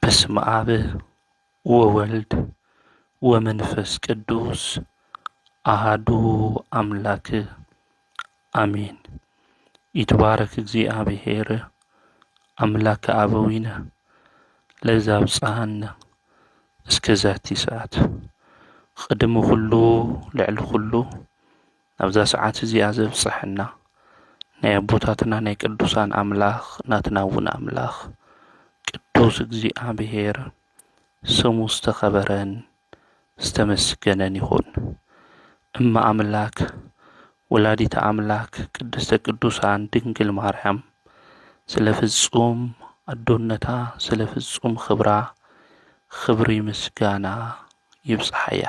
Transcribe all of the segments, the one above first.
በስመ አብ ወወልድ ወመንፈስ ቅዱስ አሐዱ አምላክ አሜን። ይትባረክ እግዚአብሔር አምላከ አበዊነ ለዘአብጽሐነ እስከ ዛቲ ሰዓት። ቅድሚ ኩሉ ልዕሊ ኩሉ ናብዛ ሰዓት እዚኣ ዘብጽሐና ናይ አቦታትና ናይ ቅዱሳን አምላኽ ናትና እውን አምላኽ ቅዱስ እግዚአብሔር ስሙ ዝተኸበረን ዝተመስገነን ይሁን። እማ አምላክ ወላዲተ አምላክ ቅድስተ ቅዱሳን ድንግል ማርያም ስለ ፍጹም አዶነታ ስለ ፍጹም ክብራ ክብሪ ምስጋና ይብጽሐያ።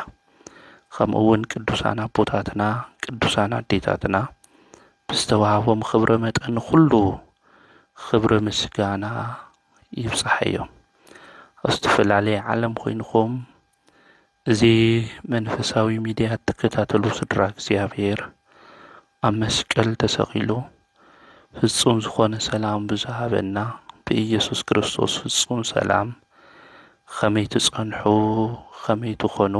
ከምኡውን ቅዱሳን አቦታትና ቅዱሳን አዴታትና ብዝተዋህቦም ክብረ መጠን ኩሉ ክብሪ ምስጋና ይብጽሐዮም። ኣብ ዝተፈላለየ ዓለም ኮይንኩም እዚ መንፈሳዊ ሚድያ ትከታተሉ ስድራ እግዚአብሔር ኣብ መስቀል ተሰቂሉ ፍጹም ዝኾነ ሰላም ብዝሃበና ብኢየሱስ ክርስቶስ ፍጹም ሰላም ከመይ ትጸንሑ ከመይ ትኾኑ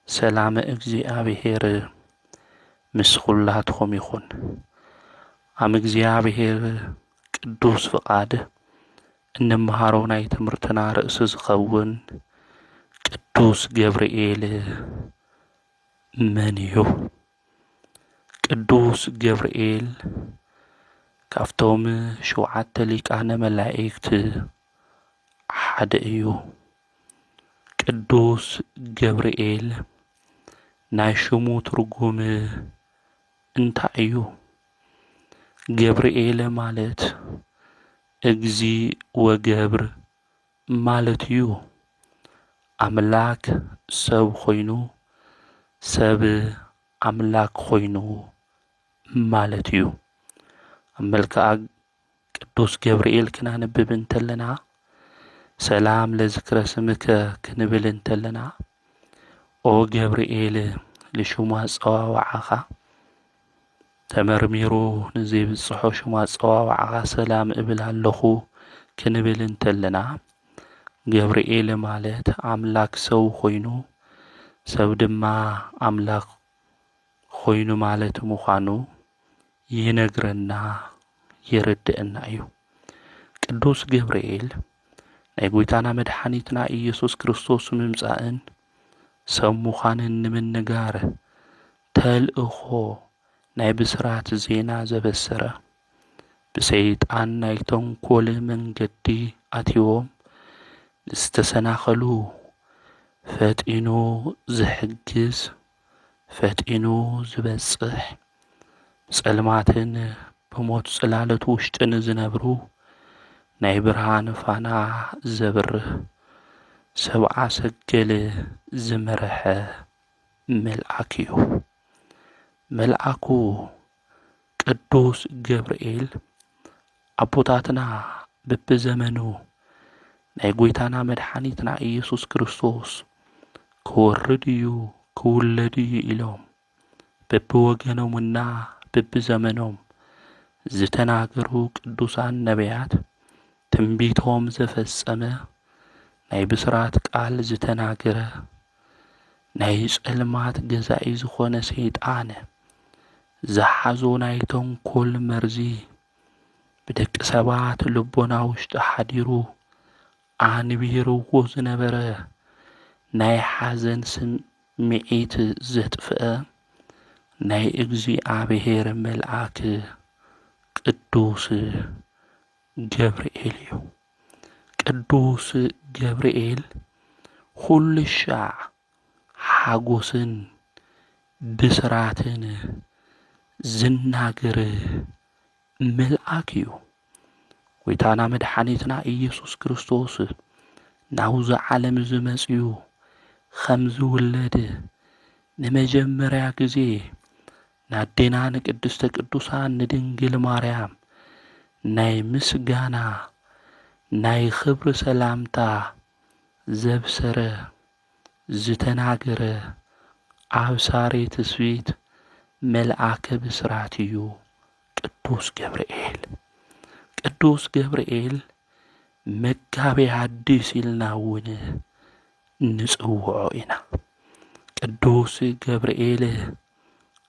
ሰላም እግዚአብሔር ምስ ኩላትኩም ይኹን። ኣብ እግዚአብሔር ቅዱስ ፍቃድ እንመሃረው ናይ ትምህርትና ርእሲ ዝኸውን ቅዱስ ገብርኤል መን እዩ? ቅዱስ ገብርኤል ካብቶም 7 ሊቃነ መላእክት ሓደ እዩ። ቅዱስ ገብርኤል ናይ ሽሙ ትርጉም እንታይ እዩ? ገብርኤል ማለት እግዚ ወገብር ማለት እዩ። አምላክ ሰብ ኮይኑ ሰብ አምላክ ኮይኑ ማለት እዩ። ኣብ መልክዓ ቅዱስ ገብርኤል ክናነብብ እንተለና ሰላም ለዝክረ ስምከ ክንብል እንተለና ኦ ገብርኤል ልሽሙ ኣፀዋውዓኻ ተመርሚሩ ንዘይብጽሖ ሽሙ ኣፀዋውዓኻ ሰላም እብል ኣለኹ ክንብል እንተለና ገብርኤል ማለት አምላክ ሰው ኮይኑ ሰብ ድማ አምላክ ኮይኑ ማለት ምዃኑ ይነግረና የረድአና እዩ። ቅዱስ ገብርኤል ናይ ጎይታና መድኃኒትና ኢየሱስ ክርስቶስ ምምጻእን ሰብ ምዃንን ንምንጋር ተልእኾ ናይ ብስራት ዜና ዘበሰረ ብሰይጣን ናይ ተንኰል መንገዲ ኣትዮም ዝተሰናኸሉ ፈጢኑ ዝሕግዝ ፈጢኑ ዝበጽሕ ጸልማትን ብሞት ጽላለት ውሽጥን ዝነብሩ ናይ ብርሃን ፋና ዘብርህ ሰብዓ ሰገል ዝመረሐ መልአክ እዩ። መልአኩ ቅዱስ ገብርኤል አቦታትና በብዘመኑ ናይ ጎይታና መድኃኒትና ኢየሱስ ክርስቶስ ክወርድ እዩ ክውለድ እዩ ኢሎም በብወገኖምና በብዘመኖም ዝተናገሩ ቅዱሳን ነቢያት ትንቢቶም ዘፈጸመ ናይ ብስራት ቃል ዝተናገረ ናይ ጸልማት ገዛኢ ዝኾነ ሰይጣን ዝሓዞ ናይ ተንኰል መርዚ ብደቂ ሰባት ልቦና ውሽጢ ሓዲሩ አንቢርዎ ዝነበረ ናይ ሓዘን ስምዒት ዘጥፍአ ናይ እግዚአብሔር መልአክ ቅዱስ ገብርኤል እዩ። ቅዱስ ገብርኤል ኩልሻዕ ሓጎስን ብስራትን ዝናገር መልአክ እዩ። ጎይታና መድኃኒትና ኢየሱስ ክርስቶስ ናብዚ ዓለም ዝመጽኡ ከም ዝውለድ ንመጀመርያ ጊዜ ናዴና ንቅድስተ ቅዱሳን ንድንግል ማርያም ናይ ምስጋና ናይ ክብሪ ሰላምታ ዘብሰረ ዝተናገረ አብሳሬ ትስብእት መልአከ ብስራት እዩ ቅዱስ ገብርኤል። ቅዱስ ገብርኤል መጋቤ ሐዲስ ኢልና እውን ንጽውዖ ኢና። ቅዱስ ገብርኤል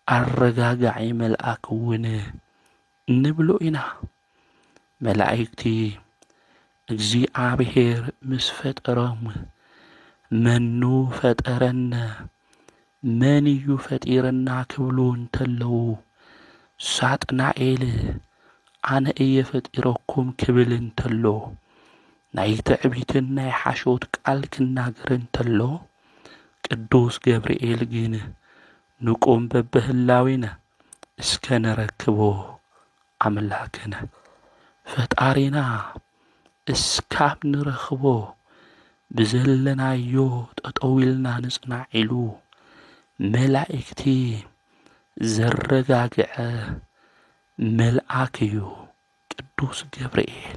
ኣረጋጋዒ መልአክ እውን ንብሎ ኢና። መላእክቲ እግዚአብሔር ምስ ፈጠሮም መኑ ፈጠረነ መን እዩ ፈጢረና ክብሉ እንተለዉ ሳጥናኤል ኣነ እየ ፈጢረኩም ክብል እንተሎ ናይ ትዕቢትን ናይ ሓሾት ቃል ክናገር እንተሎ ቅዱስ ገብርኤል ግን ንቁም በብህላዊነ እስከ ነረክቦ ኣምላክነ ፈጣሪና እስካብ ንረኽቦ ብዘለናዮ ጠጠው ኢልና ንጽናዕ ኢሉ መላእክቲ ዘረጋግዐ መልአክ እዩ ቅዱስ ገብርኤል።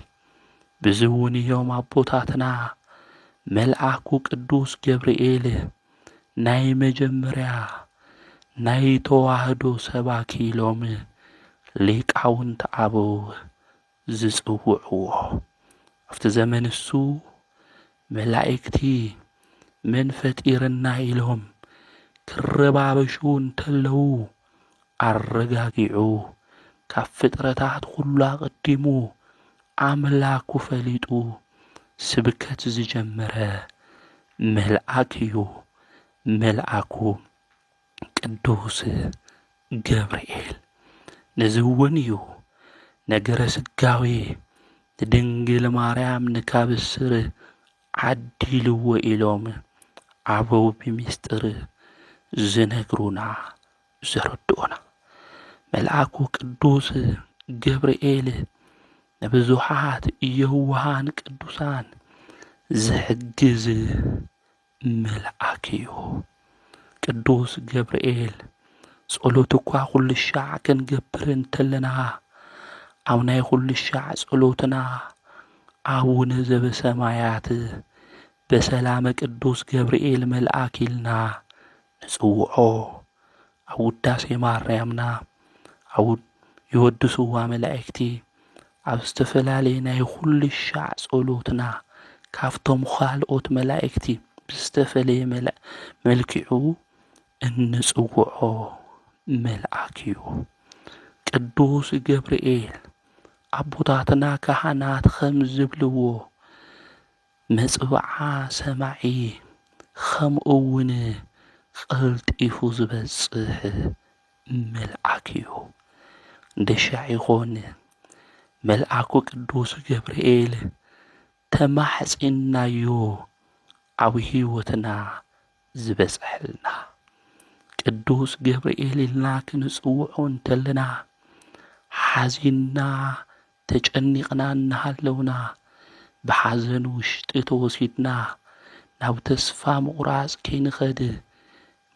ብዝውን እዮም ኣቦታትና መልአኩ ቅዱስ ገብርኤል ናይ መጀመርያ ናይ ተዋህዶ ሰባኪ ኢሎም ሊቃውንት አበው ዝጽውዕዎ። ኣብቲ ዘመን እሱ መላእክቲ መን ፈጢርና ኢሎም ክረባበሹ እንተለዉ ኣረጋጊዑ ካብ ፍጥረታት ኩሉ ኣቐዲሙ ኣምላኩ ፈሊጡ ስብከት ዝጀመረ መልአክ እዩ መልአኩ ቅዱስ ገብርኤል። ነዝውን እዩ ነገረ ስጋዌ ድንግል ማርያም ንካብስር ዓዲልዎ ኢሎም አበው ብምስጥር ዝነግሩና ዘረድኡና። መልአኩ ቅዱስ ገብርኤል ንብዙሓት የዋሃን ቅዱሳን ዝሕግዝ መልአክ እዩ። ቅዱስ ገብርኤል ጸሎት እኳ ኩሉ ሻዕ ክንገብር እንተለና ኣብ ናይ ኩሉ ሻዕ ጸሎትና አቡነ ዘበሰማያት በሰላመ ቅዱስ ገብርኤል መልአክ ኢልና ንጽውዖ። ኣብ ውዳሴ ማርያምና ኣብ ይወድስዋ መላእክቲ ኣብ ዝተፈላለየ ናይ ኩሉ ሻዕ ጸሎትና ካብቶም ካልኦት መላእክቲ ብዝተፈለየ መልክዑ እንጽውዖ መልአክ እዩ ቅዱስ ገብርኤል። ኣቦታትና ካህናት ከም ዝብልዎ መጽዋዓ ሰማዒ ከምኡ እውን ቀልጢፉ ዝበጽሕ መልአክ እዩ። እንደሻዕ ይኾን መልአኩ ቅዱስ ገብርኤል ተማሕጺናዮ ኣብ ህይወትና ዝበጽሐልና። ቅዱስ ገብርኤል ኢልና ክንጽውዖ እንተለና ሓዚንና ተጨኒቕና እናሃለውና ብሓዘን ውሽጢ ተወሲድና ናብ ተስፋ ምቑራጽ ከይንኸድ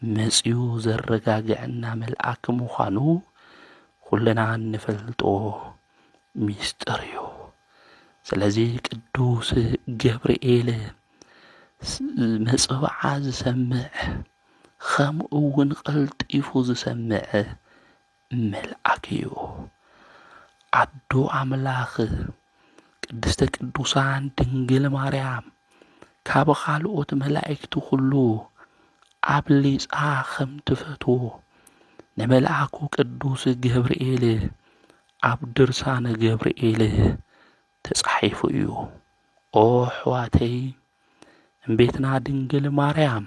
መጺኡ ዘረጋግዐና መልአክ ምዃኑ ኩልና እንፈልጦ ሚስጥር እዩ። ስለዚ ቅዱስ ገብርኤል መጽዋዓ ዝሰምዕ ከምኡ እውን ቀልጢፉ ዝሰምዕ መልአክ እዩ። ኣዶ ኣምላኽ ቅድስተ ቅዱሳን ድንግል ማርያም ካብ ካልኦት መላእክቲ ኩሉ ኣብሊጻ ከም ትፈትዎ ንመልአኩ ቅዱስ ገብርኤል ኣብ ድርሳነ ገብርኤል ተጻሒፉ እዩ። ኦ ኣሕዋተይ እምቤትና ድንግል ማርያም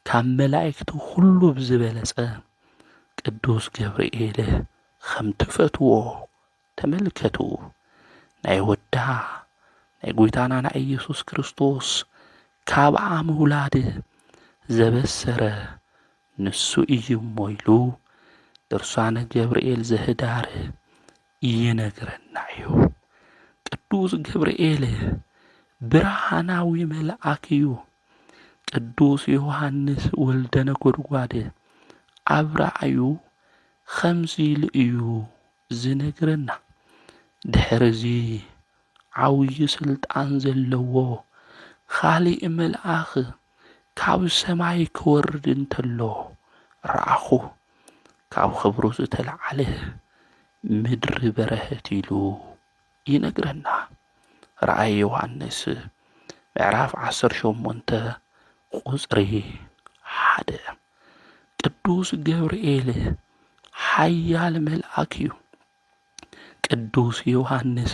ካብ መላእክቲ ሁሉ ብዝበለጸ ቅዱስ ገብርኤል ከም ትፈትዎ ተመልከቱ። ናይ ወዳ ናይ ጐይታና ናይ ኢየሱስ ክርስቶስ ካብኣ ምውላድ ዘበሰረ ንሱ እዩ እሞ ኢሉ ድርሳነ ገብርኤል ዘህዳር ይነግረና እዩ። ቅዱስ ገብርኤል ብርሃናዊ መልአክ እዩ። ቅዱስ ዮሐንስ ወልደ ነጎድጓድ ኣብ ራእዩ ከምዚ ኢሉ እዩ ዝነግረና። ድሕርዚ ዓብዪ ስልጣን ዘለዎ ካሊእ መልአኽ ካብ ሰማይ ክወርድ እንተሎ ረኣኹ። ካብ ክብሩ ዝተለዓለ ምድሪ በረኸት ኢሉ ይነግረና። ራእይ ዮሐንስ ምዕራፍ 18 ቁጽሪ 1 ቅዱስ ገብርኤል ሓያል መልአክ እዩ። ቅዱስ ዮሐንስ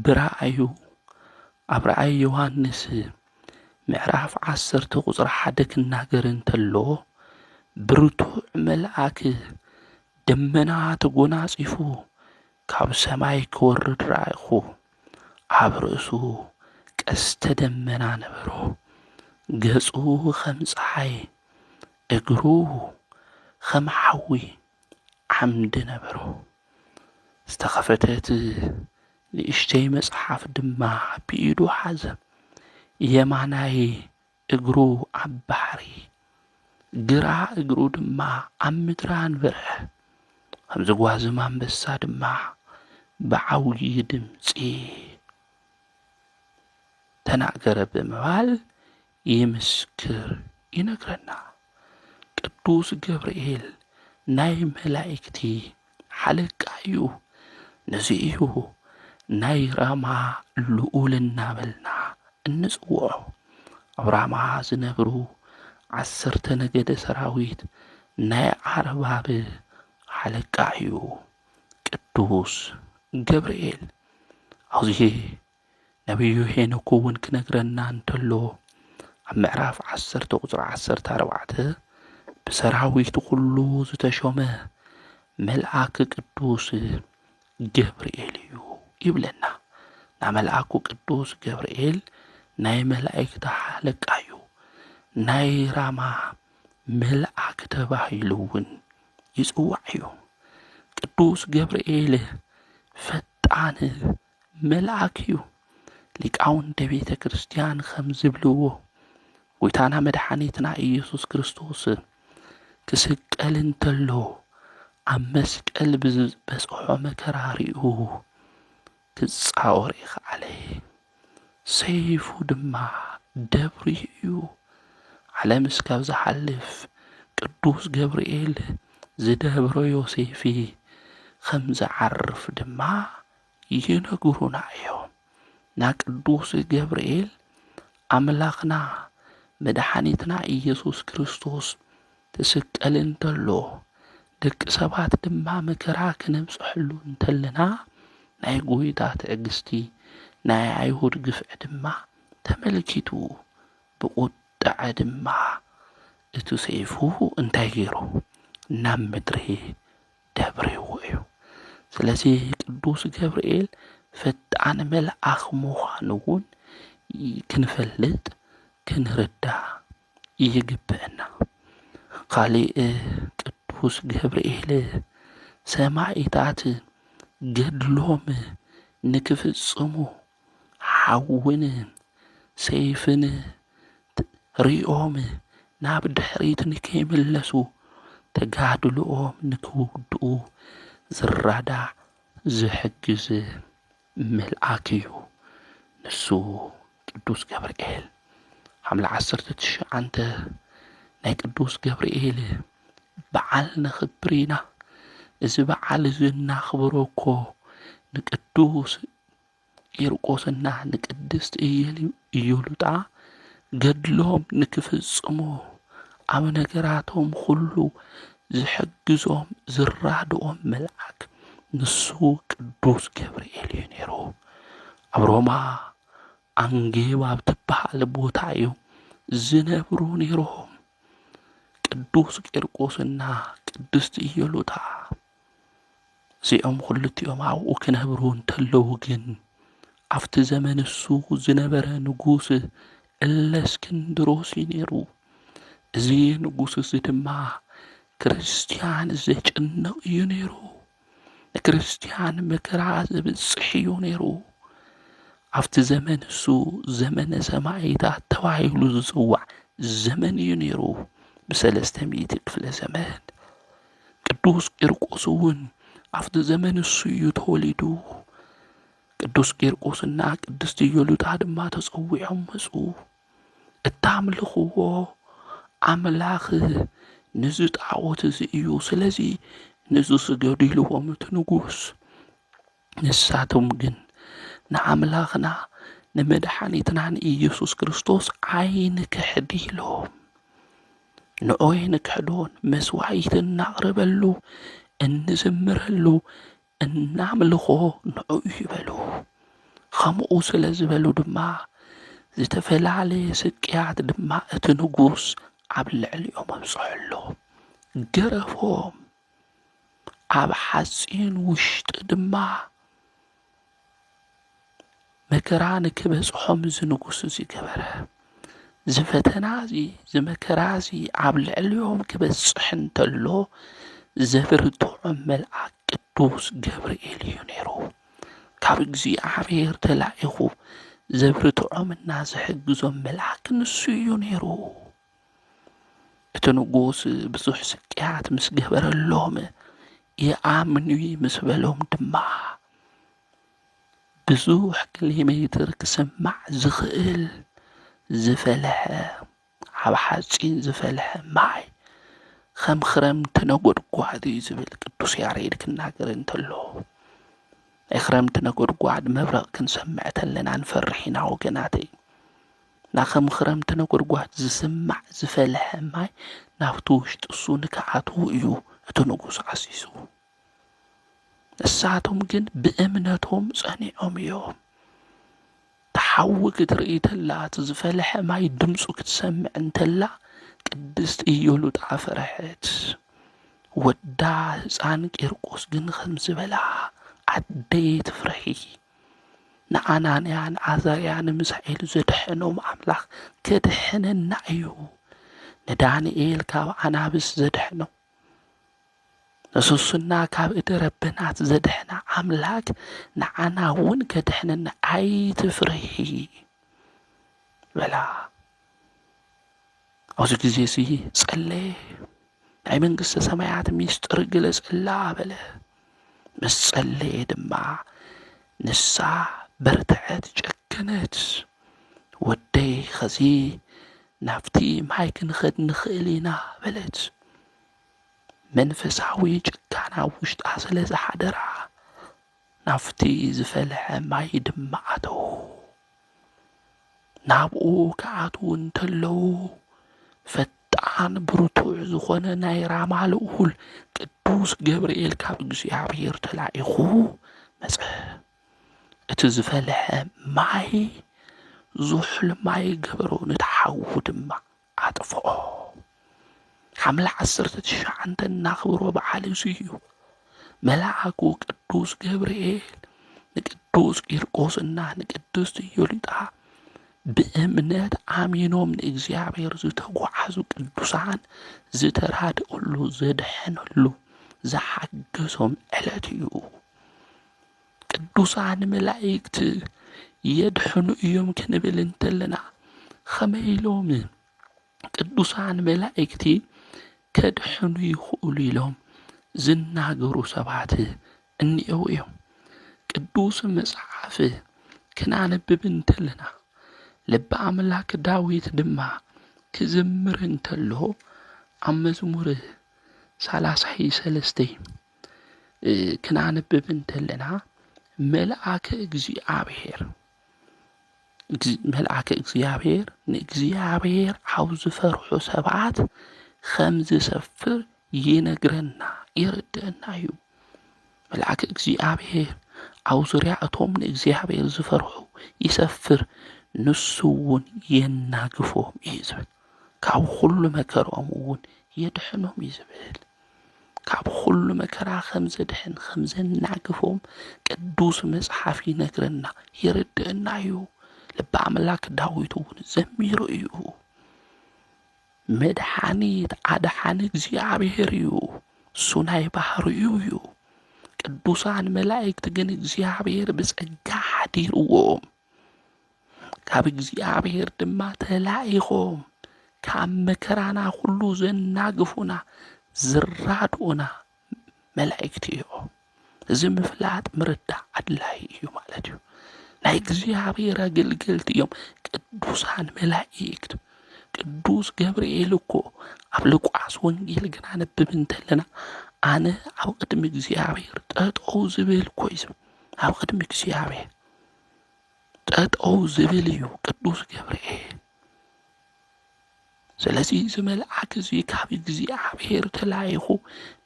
ብራእዩ ኣብ ራእይ ዮሐንስ ምዕራፍ 10 ቁጽሪ 1 ክናገር እንተሎ ብርቱዕ መልአክ ደመና ተጎናጺፉ ካብ ሰማይ ክወርድ ረኣይኹ። ኣብ ርእሱ ቀስተ ደመና ነበሮ። ገጹ ከም ፀሓይ እግሩ ከም ሓዊ ዓምዲ ነበሮ። ዝተኸፈተት ንእሽተይ መጽሓፍ ድማ ብኢዱ ሓዘ። የማናይ እግሩ ኣብ ባሕሪ ግራ እግሩ ድማ ኣብ ምድሪ አንበረኸ። ከም ዝጓዝም አንበሳ ድማ ብዓብዪ ድምፂ ተናገረ ብምባል ይምስክር ይነግረና። ቅዱስ ገብርኤል ናይ መላእክቲ ሓለቃ እዩ። ነዚ እዩ ናይ ራማ ልዑል እናበልና እንጽውዖ። ኣብ ራማ ዝነብሩ 10 ነገደ ሰራዊት ናይ ኣርባብ ሓለቃ እዩ ቅዱስ ገብርኤል። ኣብዚ ነቢዩ ሄኖክ እውን ክነግረና እንተሎ ኣብ ምዕራፍ 10 ቁጽሪ 14 ብሰራዊቱ ኩሉ ዝተሾመ መልአክ ቅዱስ ገብርኤል እዩ ይብለና። ና መልአኩ ቅዱስ ገብርኤል ናይ መላእክቲ ሓለቃ እዩ። ናይ ራማ መልአክ ተባሂሉ እውን ይጽዋዕ እዩ። ቅዱስ ገብርኤል ፈጣን መልአክ እዩ። ሊቃውንተ ቤተ ክርስቲያን ከም ዝብልዎ ጎይታና መድኃኒትና ኢየሱስ ክርስቶስ ክስቀል እንተሎ ኣብ መስቀል ብዝበጽሖ መከራ ሪኡ ክጻወር ይኸኣለ። ሰይፉ ድማ ደብሪ እዩ። ዓለም እስካብ ዝሓልፍ ቅዱስ ገብርኤል ዝደብሮ ዮሴፊ ከም ዝዓርፍ ድማ ይነግሩና እዮም። ና ቅዱስ ገብርኤል ኣምላኽና መድኃኒትና ኢየሱስ ክርስቶስ ትስቀል እንተሎ ደቂ ሰባት ድማ መከራ ክነብጽሕሉ እንተለና ናይ ጎይታ ትዕግስቲ ናይ ኣይሁድ ግፍዕ ድማ ተመልኪቱ ብቁጣዕ ድማ እቲ ሰይፉ እንታይ ገይሩ ናብ ምድሪ ደብሪዎ እዩ። ስለዚ ቅዱስ ገብርኤል ፈጣን መልአኽ ምዃኑ እውን ክንፈልጥ ክንርዳእ ይግብአና። ካሊእ ቅዱስ ገብርኤል ሰማዕታት ገድሎም ንክፍጽሙ ሓውን ሰይፍን ሪኦም ናብ ድሕሪት ንከይምለሱ ተጋድልኦም ንክውድኡ ዝራዳዕ ዝሕግዝ መልአክ እዩ ንሱ ቅዱስ ገብርኤል። ሓምለ 19 ናይ ቅዱስ ገብርኤል በዓል ነኽብር ኢና። እዚ በዓል እዚ እናኽብሮ እኮ ንቅዱስ ቂርቆስና ንቅድስቲ ኢዮሉጣ ገድሎም ንክፍጽሙ ኣብ ነገራቶም ኩሉ ዝሕግዞም ዝራድኦም መልአክ ንሱ ቅዱስ ገብርኤል እዩ ነይሩ። ኣብ ሮማ አንጌባ ብትበሃል ቦታ እዩ ዝነብሩ ነይሮም ቅዱስ ቂርቆስና ቅድስቲ ኢዮሉጣ። እዚኦም ክልቲኦም ኣብኡ ክነብሩ እንተለዉ ግን ኣብቲ ዘመን እሱ ዝነበረ ንጉስ እለእስክንድሮስ እዩ ነይሩ። እዚ ንጉስ እዚ ድማ ክርስቲያን ዘጭንቕ እዩ ነይሩ። ንክርስቲያን መከራ ዘብጽሕ እዩ ነይሩ። ኣብቲ ዘመን እሱ ዘመነ ሰማዕታት ተባሂሉ ዝጽዋዕ ዘመን እዩ ነይሩ። ብ300 ክፍለ ዘመን ቅዱስ ቂርቆስ እውን ኣብቲ ዘመን እሱ እዩ ተወሊዱ። ቅዱስ ቂርቆስና ቅድስቲ ኢዮሉጣ ድማ ተጸዊዖም መጹ። እታምልኽዎ ኣምላኽ ንዝ ጣዖት እዚ እዩ። ስለዚ ንዝ ስገዱ ኢልዎም እቲ ንጉስ። ንሳቶም ግን ንኣምላኽና ንመድሓኒትና ንኢየሱስ ክርስቶስ ኣይንክሕዲሎም ንኦይ ንክሕዶን መስዋዕትን እናቕርበሉ እንዝምረሉ እናምልኾ ንዑ ይበሉ ከምኡ ስለ ዝበሉ ድማ ዝተፈላለየ ስቅያት ድማ እቲ ንጉስ ኣብ ልዕሊኦም ኣብፅሐሎ ገረፎም ኣብ ሓፂን ውሽጢ ድማ መከራ ንክበፅሖም ዝንጉስ እዚ ገበረ ዝፈተና እዚ ዝመከራ እዚ ኣብ ልዕሊኦም ክበፅሕ እንተሎ ዘብርትዖም መልኣክ ቅዱስ ገብርኤል እዩ ነይሩ ካብ እግዚኣብሔር ተላኢኹ ዘብርትዖምና ዝሕግዞም መልኣክ ንሱ እዩ ነይሩ እቲ ንጉስ ብዙሕ ስቅያት ምስ ገበረሎም ይኣምኑ ምስ በሎም ድማ ብዙሕ ኪሎሜትር ክስማዕ ዝኽእል ዝፈልሐ ኣብ ሓፂን ዝፈልሐ ማይ ከም ክረምቲ ነጎድጓድ እዩ ዝብል ቅዱስ ያሬድ ክናገር እንተሎ ናይ ክረምቲ ነጎድጓድ መብረቕ ክንሰምዕ ተለና ንፈርሕ ኢና ወገናተይ ና ከም ክረምቲ ነጎድጓድ ዝስማዕ ዝፈልሐ ማይ ናብቲ ውሽጢ እሱ ንክኣትዉ እዩ እቲ ንጉስ ዓሲሱ ንሳቶም ግን ብእምነቶም ጸኒዖም እዮም ተሓዊ ክትርኢ ተላ እቲ ዝፈልሐ ማይ ድምፁ ክትሰምዕ እንተላ ቅድስት ኢዮሉጣ ፈረሐት ወዳ ህፃን ቂርቆስ ግን ከም ዝበላ ኣደይ ትፍርሒ ንኣናንያን ዓዛርያን ሚሳኤል ዘድሐኖም ኣምላኽ ከድሕነና እዩ ንዳንኤል ካብ ኣናብስ ዘድሕኖ ንሱሱና ካብ እደ ረበናት ዘድሕና ኣምላክ ንዓና እውን ከድሕነና ኣይትፍርሒ በላ ኣብዚ ግዜ እዚ ጸለየ ናይ መንግስቲ ሰማያት ሚስጥር ግለጸላ በለ ምስ ጸለየ ድማ ንሳ በርትዐት ጨከነት ወደይ ኸዚ ናብቲ ማይ ክንኸድ ንኽእል ኢና በለት መንፈሳዊ ጭካና ውሽጣ ስለ ዝሓደራ ናብቲ ዝፈልሐ ማይ ድማ ኣተዉ ናብኡ ከኣትዉ እንተለዉ ፈጣን ብርቱዕ ዝኾነ ናይ ራማ ልዑል ቅዱስ ገብርኤል ካብ እግዚኣብሔር ተላኢኹ መጸ እቲ ዝፈልሐ ማይ ዙሑል ማይ ገበሮ ንተሓዉ ድማ ኣጥፍኦ ሓምለ 19 እናኽብሮ በዓል እዚ እዩ መልኣኩ ቅዱስ ገብርኤል ንቅዱስ ቂርቆስና ንቅድስት ኢዮሉጣ ብእምነት ኣሚኖም ንእግዚኣብሔር ዝተጓዓዙ ቅዱሳን ዝተራድእሉ ዘድሐነሉ ዝሓገዞም ዕለት እዩ ቅዱሳን መላእክት የድሕኑ እዮም ክንብል እንተለና ከመይ ኢሎም ቅዱሳን መላእክቲ ከድሕኑ ይኽእሉ ኢሎም ዝናገሩ ሰባት እኒአው እዮም ቅዱስ መጽሓፍ ክናነብብ እንተለና ልበ ኣምላክ ዳዊት ድማ ክዝምር እንተሎ ኣብ መዝሙር 33 ክናነብብ እንተለና መልአከ እግዚአብሔር ንእግዚአብሔር ኣብ ዝፈርሑ ሰባት ከም ዝሰፍር ይነግረና ይርድአና እዩ መልአከ እግዚአብሔር ኣብ ዙርያ እቶም ንእግዚአብሔር ዝፈርሑ ይሰፍር ንሱ እውን የናግፎም እዩ ዝብል ካብ ኩሉ መከሮም እውን የድሕኖም እዩ ዝብል ካብ ኩሉ መከራ ከም ዘድሕን ከም ዘናግፎም ቅዱስ መጽሓፍ ይነግረና ይርድአና እዩ ልበ ኣምላክ ዳዊት እውን ዘሚሩ እዩ መድሓኒት ኣድሓኒ እግዚአብሔር እዩ እሱ ናይ ባህርዩ እዩ ቅዱሳን መላእክት ግን እግዚአብሔር ብጸጋ ሓዲርዎም ካብ እግዚአብሔር ድማ ተላኢኾም ካብ መከራና ሁሉ ዘናግፉና ዝራድኡና መላእክት እዮም እዚ ምፍላጥ ምርዳእ ኣድላይ እዩ ማለት እዩ ናይ እግዚአብሔር ኣገልገልቲ እዮም ቅዱሳን መላእክት ቅዱስ ገብርኤል እኮ ኣብ ሉቃስ ወንጌል ግና ነብብ እንተለና ኣነ ኣብ ቅድሚ እግዚአብሔር ጠጠው ዝብል ኮይዝ ኣብ ቅድሚ እግዚአብሔር ጠጠው ዝብል እዩ ቅዱስ ገብርኤል። ስለዚ ዝመልአክ እዚ ካብ እግዚኣብሔር ተላይኹ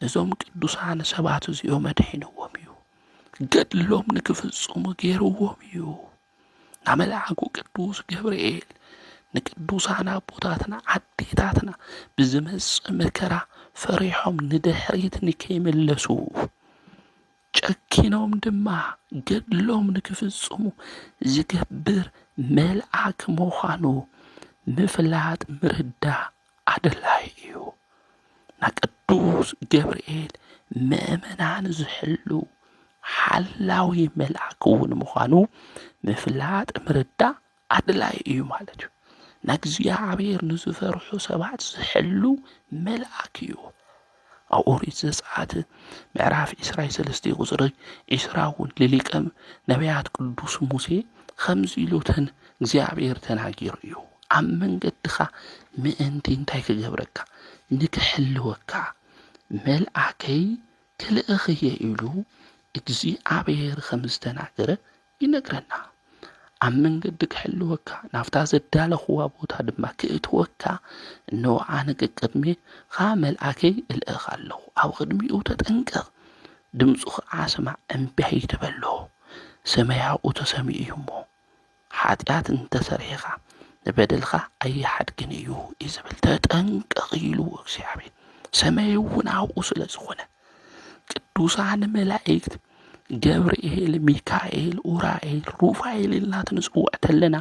ነዞም ቅዱሳን ሰባት እዚኦም ኣድሒንዎም እዩ። ገድሎም ንክፍጽሙ ገይርዎም እዩ። ናመልአኩ ቅዱስ ገብርኤል ንቅዱሳን ኣቦታትና ኣዴታትና ብዝመጽእ መከራ ፈሪሖም ንድሕሪት ንከይመለሱ ጨኪኖም ድማ ገድሎም ንክፍጽሙ ዝገብር መልአክ ምዃኑ ምፍላጥ ምርዳእ ኣድላይ እዩ። ቅዱስ ገብርኤል ምእመናን ዝሕሉ ሓላዊ መልአክ እውን ምዃኑ ምፍላጥ ምርዳእ ኣድላይ እዩ ማለት እዩ። ንእግዚኣብሔር ንዝፈርሑ ሰባት ዝሕሉ መልአክ እዩ። ኣብ ኦሪት ዘጸአት ምዕራፍ 23 ቁጽሪ 20 እውን ለሊቀ ነቢያት ቅዱስ ሙሴ ከምዚ ኢሉትን እግዚኣብሔር ተናጊሩ እዩ። ኣብ መንገድኻ ምእንቲ እንታይ ክገብረካ ንክሕልወካ መልአከይ ክልእኽየ ኢሉ እግዚኣብሔር ከም ዝተናገረ ይነግረና። ኣብ መንገዲ ክሕልወካ ናብታ ዘዳለኽዋ ቦታ ድማ ክእትወካ እነሆ ኣነ ቅድሜኻ መልአከይ እልእኽ ኣለኹ። ኣብ ቅድሚኡ ተጠንቀቕ፣ ድምፁ ከዓ ስማዕ፣ እምቢ ኣይትበሎ። ሰማያዊ ተሰሚዑ እዩ እሞ ሓጢኣት እንተሰሪሕኻ ንበደልኻ ኣይሓድግን እዩ ዝብል ተጠንቀቕ ኢልዎ እግዚኣብሔር። ሰማይ እውን ኣብኡ ስለ ዝኾነ ቅዱሳን መላእክት ገብርኤል፣ ሚካኤል፣ ኡራኤል፣ ሩፋኤል ኢልና ትንጽውዕ ተለና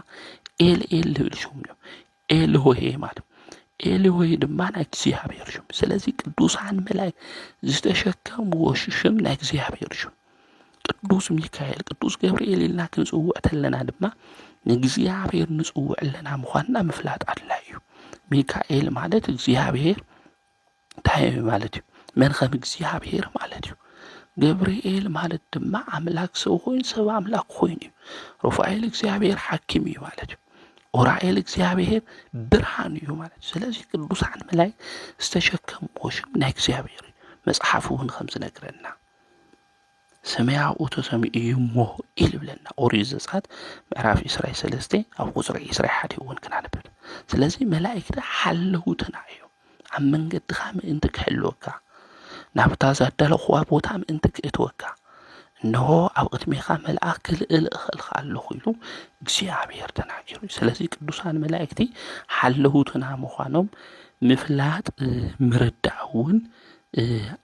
ኤልኤል ልብል ሹም እዮም። ኤልሆሄ ማለት ኤልሆሄ ድማ ናይ እግዚኣብሔር ሹም። ስለዚ ቅዱሳን መላእክት ዝተሸከምዎ ሽም ናይ እግዚኣብሔር ሹም። ቅዱስ ሚካኤል፣ ቅዱስ ገብርኤል ኢልና ክንጽውዕ ተለና ድማ ንእግዚኣብሔር ንጽውዕ ኣለና ምዃንና ምፍላጥ ኣድላይ እዩ። ሚካኤል ማለት እግዚኣብሔር እንታይ ማለት እዩ? መንኸም እግዚኣብሔር ማለት እዩ። ገብርኤል ማለት ድማ ኣምላክ ሰብ ኮይኑ ሰብ ኣምላክ ኮይኑ እዩ። ሩፋኤል እግዚኣብሔር ሓኪም እዩ ማለት እዩ። ኡራኤል እግዚአብሔር ብርሃን እዩ ማለት። ስለዚህ ቅዱሳን መላእክት ዝተሸከምዎ ሽም ናይ እግዚአብሔር መጽሐፍ እውን ከም ዝነግረና ሰማያዊ ተሰሚዑ እሞ ኢል ብለና ኦሪት ዘጸአት ምዕራፍ 23 ኣብ ቁጽሪ 21 እውን ክናነብብ። ስለዚህ መላእክት ሓለውትና እዮም። ኣብ መንገድኻ ምእንቲ ክሕልወካ ናብታ ዘዳለኽዋ ቦታ ምእንቲ ክእትወካ እነሆ ኣብ ቅድሜኻ መልአክ ክልእልእኽልካ ኣለኹ ኢሉ እግዚአብሔር ተናጊሩ። ስለዚህ ቅዱሳን መላእክቲ ሓለውትና ምዃኖም ምፍላጥ ምርዳእ እውን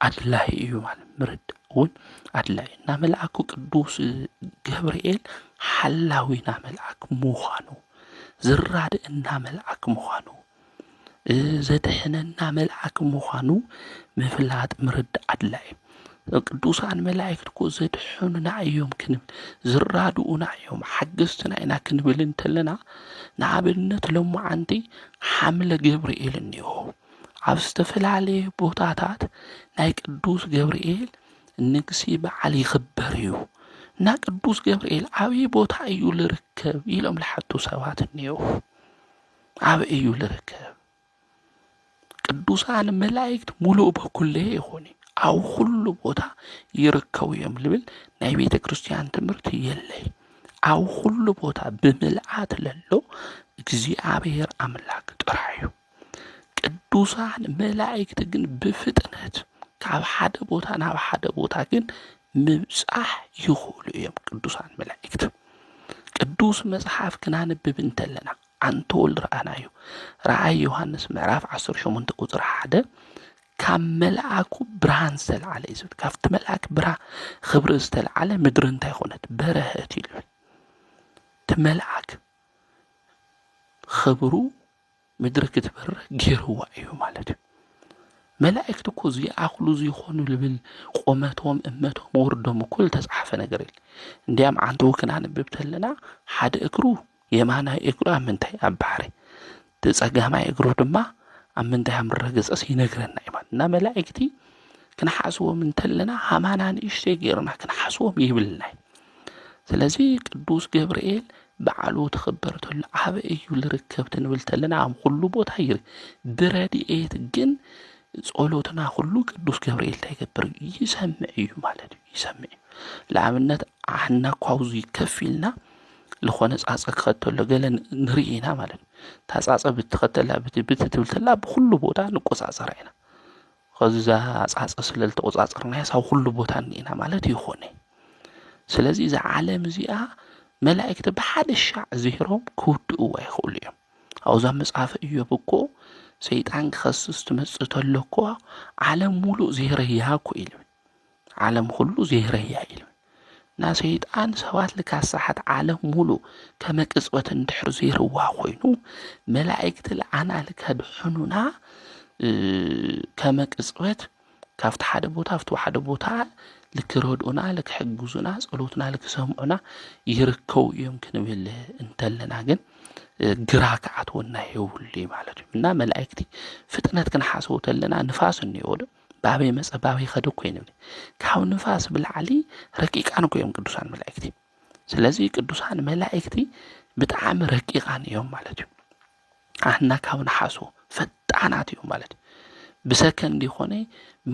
ኣድላይ እዩ ማለት ምርዳእ እውን ኣድላይ እና መልአኩ ቅዱስ ገብርኤል ሓላዊና መልአክ ምዃኑ ዝራድእና መልአክ ምዃኑ ዘድሕነና መልአክ ምዃኑ ምፍላጥ ምርዳእ ኣድላይ። ቅዱሳን መላእክት እኮ ዘድሕኑና እዮም ክንብል ዝራድኡና እዮም ሓገዝትና ኢና ክንብል እንተለና ንኣብነት ሎማዓንቲ ሓምለ ገብርኤል እኒኦ ኣብ ዝተፈላለየ ቦታታት ናይ ቅዱስ ገብርኤል ንግሲ በዓል ይኽበር እዩ እና ቅዱስ ገብርኤል ኣበይ ቦታ እዩ ልርከብ ኢሎም ዝሓቱ ሰባት እኒኦ። ኣበይ እዩ ልርከብ? ቅዱሳን መላእክት ሙሉእ በኩለየ ይኾኑ ኣብ ኩሉ ቦታ ይርከቡ እዮም ልብል ናይ ቤተ ክርስቲያን ትምህርቲ የለይ። ኣብ ኩሉ ቦታ ብምልአት ለሎ እግዚአብሔር ኣምላክ ጥራሕ እዩ። ቅዱሳን መላእክት ግን ብፍጥነት ካብ ሓደ ቦታ ናብ ሓደ ቦታ ግን ምብጻሕ ይኽእሉ እዮም። ቅዱሳን መላእክት ቅዱስ መጽሓፍ ክናንብብ እንተለና ኣንተ ወልድ ረኣናዮ ራእይ ዮሐንስ ምዕራፍ 18 ቁጽሪ 1 ካብ መልአኩ ብርሃን ዝተልዓለ እዩ ዝብል ካብቲ መልአክ ብርሃን ክብሪ ዝተልዓለ ምድሪ እንታይ ኮነት በረኸት ኢሉ እቲ መልአክ ክብሩ ምድሪ ክትበርህ ገይርዋ እዩ ማለት እዩ። መላእክት እኮ ዝኣኽሉ ዝኾኑ ልብል ቆመቶም እመቶም ወርዶም እኩል ተጻሕፈ ነገር የለ። እንዲያም ዓንተ ክናንብብ ተለና ሓደ እግሩ የማናይ እግሩ ኣብ ምንታይ ኣብ ባሕሪ ተጸጋማይ እግሩ ድማ ኣብ ምንታይ ኣብ ረገጸስ ይነግረና እዩ ማለት እና መላእክቲ ክንሓስቦም እንተለና ሃማና ንእሽተይ ገይርና ክንሓስቦም ይብልና። ስለዚ ቅዱስ ገብርኤል በዓሉ ትኽበር ተሎ ኣበይ እዩ ልርከብ ትንብል ተለና ኣብ ኩሉ ቦታ ይርከብ። ብረድኤት ግን ጸሎትና ሁሉ ቅዱስ ገብርኤል ታይገብር ይሰምዕ እዩ ማለት እዩ። ይሰምዕ ለኣብነት ኣሕና ኳውዙ ይከፊልና لخونه صاص كختلو قال نرينا ማለት ታጻጸ ብትከተላ ብትብልተላ በሁሉ ቦታ ንቆጻጸራይና ከዛ አጻጸ ስለል ተቆጻጸርና ያሳው ሁሉ ቦታ እንይና ማለት ይሆነ ስለዚህ ዛ ዓለም እዚኣ መላእክት በሓደ ሻዕ ዝሂሮም ክውድኡ አይኽእሉ እዮም አውዛ መጽሐፍ ኢዮብ እኮ ሰይጣን ክኸስስ ትመጽእ ተለኮ ዓለም ሙሉ ዝሂረያ እኮ ኢሉ ዓለም ሁሉ ዝሂረያ ኢሉ ና ሰይጣን ሰባት ልካሳሓት ዓለም ሙሉ ከመቅጽበት እንድሕር ዝሂርዋ ኮይኑ መላእክት ለዓና ልከድሕኑና ከመቅጽበት ካፍቲ ሓደ ቦታ አፍቲ ሓደ ቦታ ልክረድኡና ልክሕግዙና ጸሎትና ልክሰምዑና ይርከው እዮም ክንብል እንተለና ግን ግራ ከዓትወና ይውል ማለት እና መላእክቲ ፍጥነት ክንሓስቡ ተለና ንፋስ እንይወዶ ባቤ መጸባቤ ኸደኩ ይንብል ካብ ንፋስ ብልዓሊ ረቂቃን እዮም ቅዱሳን መላእክቲ ስለዚህ ቅዱሳን መላእክቲ ብጣዕሚ ረቂቃን እዮም ማለት እዩ አና ካብ ንሓሱ ፈጣናት እዮም ማለት ብሰከንድ ይኾነ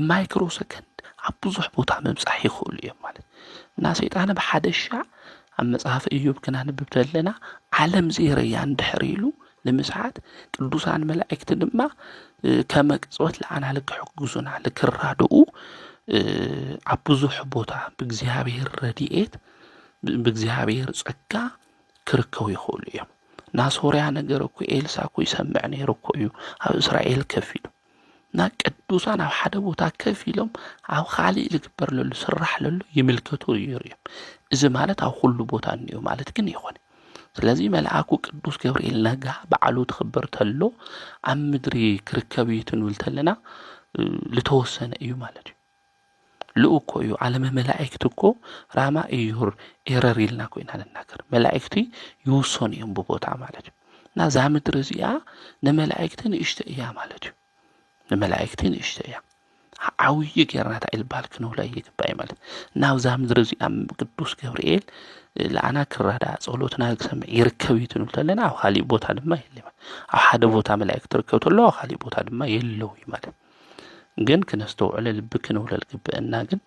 ማይክሮ ሰከንድ ኣብ ብዙሕ ቦታ መምጻሕ ይኽእሉ እዮም ማለት እና ሰይጣን ብሓደ ሻዕ ኣብ መጽሐፍ ኢዮብ ክናንብብ ተለና ዓለም ዝረያ እንድሕር ኢሉ ለምሳዓት ቅዱሳን መላእክት ድማ ከመቅጽበት ለዓና ልክሕግዙና ልክራድኡ ኣብ ብዙሕ ቦታ ብእግዚአብሔር ረድኤት ብእግዚአብሔር ጸጋ ክርከቡ ይኽእሉ እዮም ና ሶርያ ነገር እኮ ኤልሳ እኮ ይሰምዕ ነይሩ እኮ እዩ ኣብ እስራኤል ከፍ ኢሉ ና ቅዱሳን ኣብ ሓደ ቦታ ከፍ ኢሎም ኣብ ኻሊእ ልግበር ለሉ ስራሕ ለሉ ይምልከቱ እዮም እዚ ማለት ኣብ ሁሉ ቦታ እንዩ ማለት ግን ይኾነ ስለዚህ መልአኩ ቅዱስ ገብርኤል ነጋ በዓሉ ትኽበር ተሎ ኣብ ምድሪ ክርከብ ይትንብል ተለና ልተወሰነ እዩ ማለት እዩ ልኡኮ እዩ ዓለም መላእክት እኮ ራማ እዩር ኤረር ኢልና ኮይና ንናገር መላእክቲ ይውሰኑ እዮም ብቦታ ማለት እዩ እና ዛ ምድሪ እዚኣ ንመላእክትን ይሽተ እያ ማለት እዩ ንመላእክትን ይሽተ እያ ዓውይ ጌርና ታይልባል ክንውላ ይግባይ ማለት ናው ዛ ምድሪ እዚኣ ቅዱስ ገብርኤል ለአና ክራዳ ጸሎትና ልክሰምዕ ይርከብ ይትንብል ተለና ኣብ ኻሊእ ቦታ ድማ የለም ኣብ ሓደ ቦታ መላእክት ርከቡ ተሎ ኣብ ኻሊእ ቦታ ድማ የለው ማለት ግን ክነስተውዕለ ልቢ ክንውለል ግብአና ግን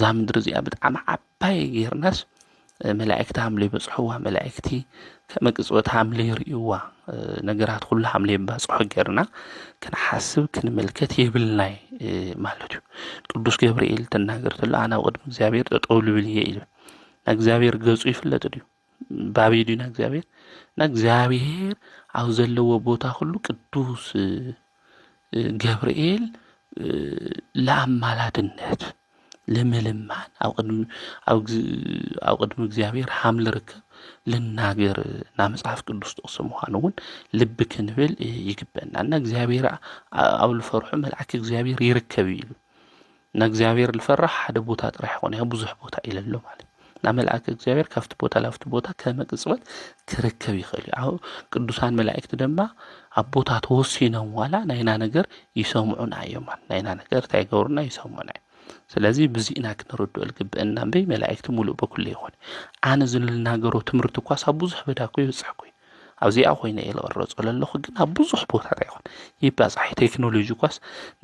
ዛ ምድሪ እዚኣ ብጣዕሚ ዓባይ ጌርናስ መላእክቲ ሓምለ ይበጽሕዋ መላእክቲ ከመቅጽበት ሓምለ ይርእዋ ነገራት ኩሉ ሓምለ ይበጽሑ ጌርና ክንሓስብ ክንምልከት የብልናይ ማለት እዩ ቅዱስ ገብርኤል ተናገር ተሎ ኣና ቅድሚ እግዚአብሔር ጠጠው ልብል እየ ኢሉ እግዚአብሔር ገጹ ይፍለጥ እዩ ባቤዲና እግዚአብሔር እግዚአብሔር ኣብ ዘለዎ ቦታ ሁሉ ቅዱስ ገብርኤል ለአማላድነት ለምልማን ኣብ ቅድሚ እግዚአብሔር ሓምለ ርከብ ልናገር ና መጽሐፍ ቅዱስ ተقسم ሆነውን ልብ ክንብል ይግበና እና እግዚአብሔር ኣብ ልፈርሑ መልአክ እግዚአብሔር ይርከብ ኢሉ እና እግዚአብሔር ልፈርሕ ሓደ ቦታ ጥራሕ ሆነ ብዙሕ ቦታ ኢለሎ ማለት ና መልአክ እግዚአብሔር ካፍት ቦታ ላፍት ቦታ ከመቅጽበት ክርከብ ይኽእል አው ቅዱሳን መላእክት ድማ ኣብ ቦታ ተወሲኖም ዋላ ናይና ነገር ይሰምዑና እዮም ናይና ነገር ታይገውርና ይሰምዑና ስለዚህ በዚህና ክንረዱ ልግብእና በይ መላእክት ሙሉ በኩል ይሆን አነ ዝልናገሮ ትምርት ኳስ ኣብ ብዙሕ በዳኮ ይጽሕኩ ኣብዚኣ ኮይነ ይልቀረጽ ለለኹ ግን ኣብ ብዙሕ ቦታ ይሆን ይባጽሕ ቴክኖሎጂ ኳስ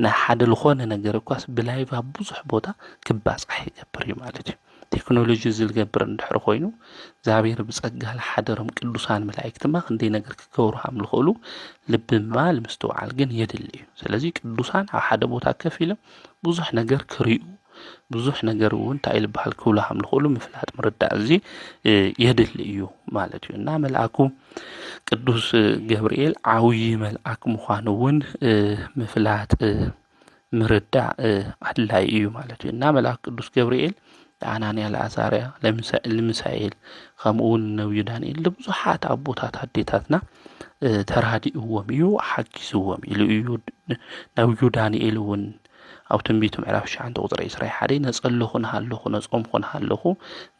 ና ሓደ ልኾነ ነገር ኳስ ብላይቭ ኣብ ብዙሕ ቦታ ክባጽሕ ይገብር ማለት እዩ ቴክኖሎጂ ዝልገብር እንድሕር ኮይኑ እግዚአብሔር ብጸጋል ሓደሮም ቅዱሳን መላእክትማ ክንደይ ነገር ክገብሩ ሓምልኹሉ ልብማ ልምስተውዓል ግን የድል እዩ ስለዚህ ቅዱሳን ኣብ ሓደ ቦታ ከፍ ኢሎም ብዙሕ ነገር ክሪኡ ብዙሕ ነገር እውን ታይል ባህል ክብሉ ሓምልኹሉ ምፍላጥ ምርዳእ እዚ የድል እዩ ማለት እዩ እና መልአኩ ቅዱስ ገብርኤል ዓውይ መልአክ ምዃኑ እውን ምፍላጥ ምርዳእ ኣድላይ እዩ ማለት እዩ እና መልአክ ቅዱስ ገብርኤል አናንያ ለአዛርያ ለሚሳኤል ከምኡን ነብዩ ዳንኤል ብዙሓት አቦታት አዴታትና ተራዲኡዎም እዩ ሓጊዝዎም ኢሉ እዩ ነብዩ ዳንኤል እውን ኣብ ትንቢቱ ምዕራፍ 9 ቁጥር 21 ነጸለኹን ሃለኹ ነጾምኹን ሃለኹ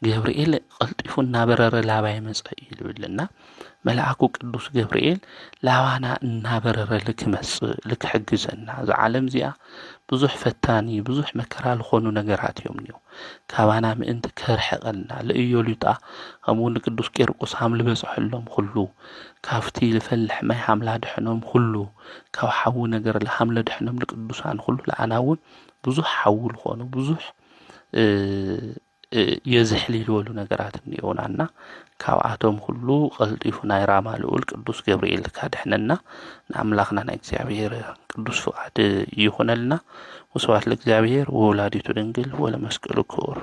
ገብርኤል ቀልጢፉ እናበረረ ላባይ መጽእ ይልብልና መልአኩ ቅዱስ ገብርኤል ላባና እናበረረ ልክሕግዘና ዘዓለም እዚኣ ብዙሕ ፈታኒ ብዙሕ መከራ ልኾኑ ነገራት እዮም ነው ካባና ምእንቲ ከርሕቀልና ለኢዮሉጣ ከምኡን ቅዱስ ቄርቆስ ሓምለ በጽሕሎም ሁሉ ካፍቲ ልፈልሕ ማይ ሓምላ ድሕኖም ሁሉ ካብ ሓው ነገር ለሓምለ ድሕኖም ለቅዱሳን ሁሉ ለአናውን ብዙሕ ሓው ልኾኑ ብዙሕ የዝሕሊል ወሉ ነገራት እንዲሆናና ካብኣቶም ሁሉ ቀልጢፉ ናይ ራማ ልዑል ቅዱስ ገብርኤል ካድሕነና ንኣምላኽና ናይ እግዚአብሔር ቅዱስ ፍቃድ ይኹነልና። ወስብሐት ለእግዚአብሔር ወወላዲቱ ድንግል ወለመስቀሉ ክቡር።